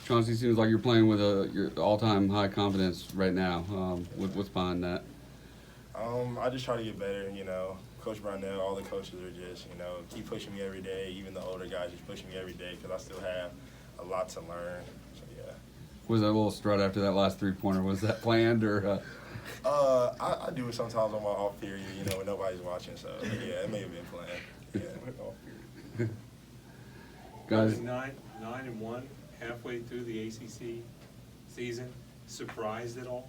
Chauncey, seems like you're playing with your all-time high confidence right now. What's behind that? I just try to get better. Coach Brownell, all the coaches are just keep pushing me every day. Even the older guys just pushing me every day because I still have a lot to learn. So yeah. Was that a little strut after that last three-pointer? Was that planned or? I do it sometimes on my off period. When nobody's watching. So yeah, it may have been planned. Yeah. Off period. Guys, 9-1 halfway through the ACC season. Surprised at all?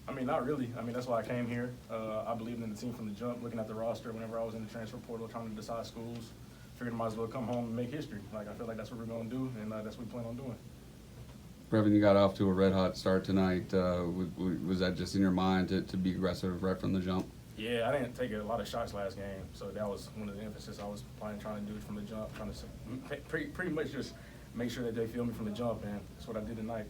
I mean, not really. I mean, that's why I came here. I believed in the team from the jump, looking at the roster whenever I was in the transfer portal trying to decide schools. Figured I might as well come home and make history. Like, I feel like that's what we're going to do, and that's what we plan on doing. Brevin, you got off to a red-hot start tonight. Was that just in your mind to be aggressive right from the jump? Yeah, I didn't take a lot of shots last game, so that was one of the emphasis I was trying to do from the jump, trying to pretty much just make sure that they feel me from the jump, and that's what I did tonight.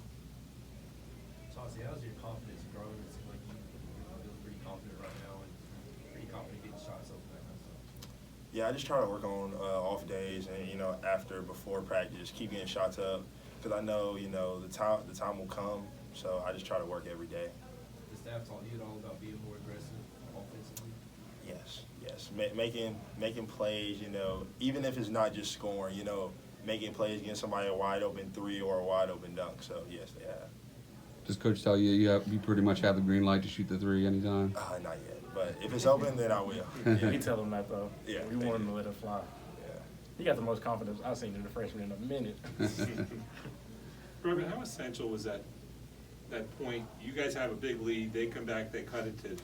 Chauncey, how's your confidence grown? It seems like you feel pretty confident right now and pretty confident getting shots open, that kind of stuff. Yeah, I just try to work on off days and before practice, keep getting shots up because I know the time will come. So I just try to work every day. The staff taught you at all about being more aggressive offensively? Yes. Making plays. Even if it's not just scoring. Making plays against somebody a wide open three or a wide open dunk. So yes, they have. Does Coach tell you you pretty much have the green light to shoot the three anytime? Not yet, but if it's open, then I will. Yeah, we tell them that though. Yeah, we want him to let it fly. Yeah. He got the most confidence I've seen in a freshman in a minute. Brevin, how essential was that point? You guys have a big lead. They come back, they cut it to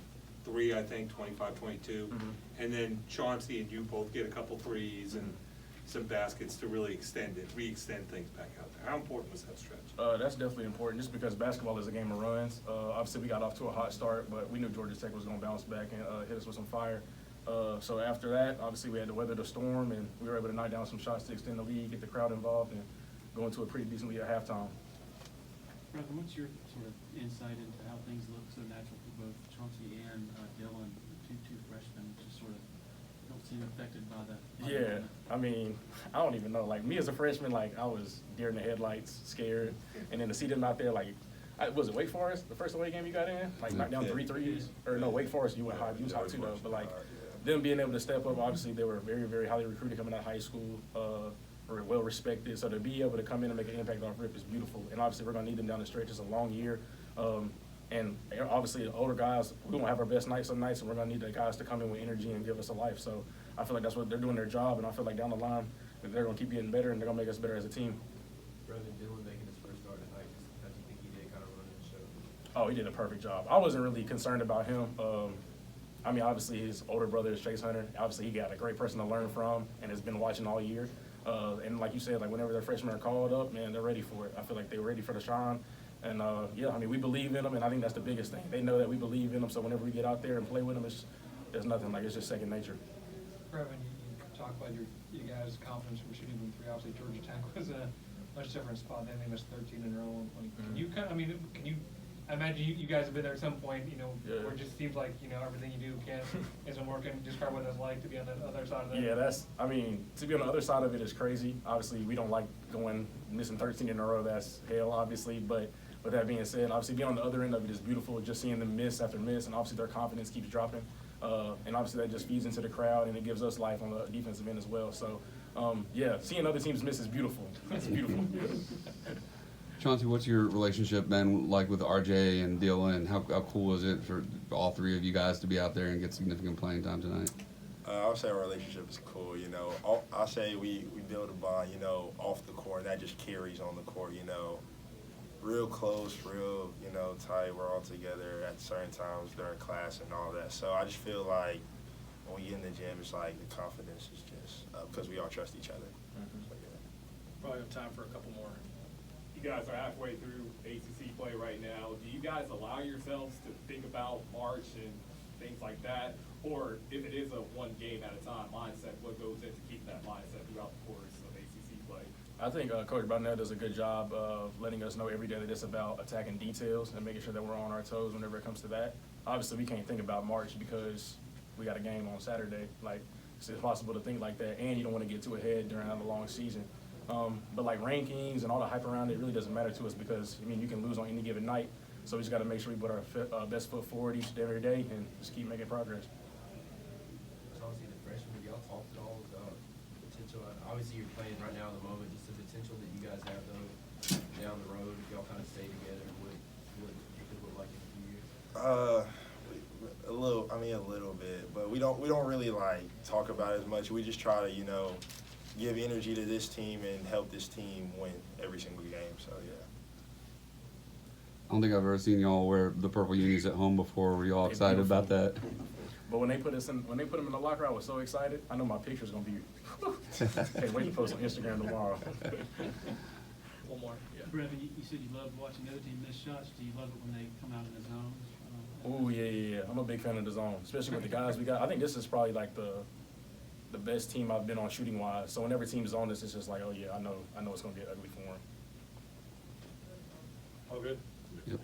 3, I think, 25-22. Mm-hmm. And then Chauncey and you both get a couple threes and some baskets to really re-extend things back out there. How important was that stretch? That's definitely important just because basketball is a game of runs. Obviously, we got off to a hot start, but we knew Georgia Tech was going to bounce back and hit us with some fire. So after that, obviously, we had to weather the storm, and we were able to knock down some shots to extend the lead, get the crowd involved, and go into a pretty decent lead at halftime. Brevin, what's your sort of insight into how things look so natural for both Chauncey and Dylan, two freshmen, just sort of don't seem affected by that? Yeah, I mean, I don't even know. Like, me as a freshman, like, I was deer in the headlights, scared. And then to see them out there, like, was it Wake Forest, the first away game you got in? Like, knocked down 3 threes? Or no, Wake Forest, you went high. You was hot too, though. But, like, them being able to step up, obviously, they were very, very highly recruited coming out of high school, were well respected. So to be able to come in and make an impact off rip is beautiful. And obviously, we're going to need them down the stretch. It's a long year. And obviously, the older guys, we don't have our best nights some nights, and we're going to need the guys to come in with energy and give us a life. So I feel like that's what they're doing their job, and I feel like down the line that they're going to keep getting better, and they're going to make us better as a team. Brevin, Dylan making his first start tonight, how do you think he did kind of running the show? Oh, he did a perfect job. I wasn't really concerned about him. I mean, obviously, his older brother is Chase Hunter. Obviously, he got a great person to learn from and has been watching all year. And like you said, like whenever their freshmen are called up, man, they're ready for it. I feel like they were ready for the shine. And, yeah, I mean, we believe in them, and I think that's the biggest thing. They know that we believe in them, so whenever we get out there and play with them, there's nothing. Like, it's just second nature. Brevin, you talk about you guys' confidence from shooting from 3. Obviously, Georgia Tech was a much different spot. They missed 13 in a row. Can you I imagine you guys have been there at some point, Yeah. where it just seems like, everything you do isn't working. Describe what it's like to be on the other side of that. Yeah, to be on the other side of it is crazy. Obviously, we don't like missing 13 in a row. That's hell, obviously. But with that being said, obviously being on the other end of it is beautiful, just seeing them miss after miss, and obviously their confidence keeps dropping. And obviously that just feeds into the crowd, and it gives us life on the defensive end as well. So, yeah, seeing other teams miss is beautiful. It's beautiful. Chauncey, what's your relationship been like with RJ and Dylan? How cool is it for all 3 of you guys to be out there and get significant playing time tonight? I would say our relationship is cool. I say we build a bond, off the court, and that just carries on the court, real close, real, tight. We're all together at certain times during class and all that. So I just feel like when we get in the gym, it's like the confidence is just up because we all trust each other. Mm-hmm. So, yeah. Probably have time for a couple more. You guys are halfway through ACC play right now. Do you guys allow yourselves to think about March and things like that? Or if it is a one game at a time mindset, what goes into keeping that mindset throughout the course of ACC play? I think Coach Brownell does a good job of letting us know every day that it's about attacking details and making sure that we're on our toes whenever it comes to that. Obviously, we can't think about March because we got a game on Saturday. Like, it's impossible to think like that, and you don't want to get too ahead during a long season. But like rankings and all the hype around it really doesn't matter to us because, I mean, you can lose on any given night. So we just got to make sure we put our best foot forward each and every day and just keep making progress. Chauncey, the freshman, y'all talked at all about potential? Obviously, you're playing right now in the moment. Just the potential that you guys have though down the road if y'all kind of stay together. What it could look like in a few years? A little bit, but we don't really like talk about it as much. We just try to, you know, give energy to this team and help this team win every single game. So yeah. I don't think I've ever seen y'all wear the purple unis at home before. Were y'all They're excited about that? But when they put them in the locker, I was so excited. I know my picture's gonna be. Can't wait to post on Instagram tomorrow. One more. Yeah. Brevin, you said you love watching the other team miss shots. Do you love it when they come out in the zones? Oh yeah. I'm a big fan of the zone, especially with the guys we got. I think this is probably like the best team I've been on shooting wise. So whenever teams on this, it's just like, oh yeah, I know it's gonna get ugly for them. All good? Yep.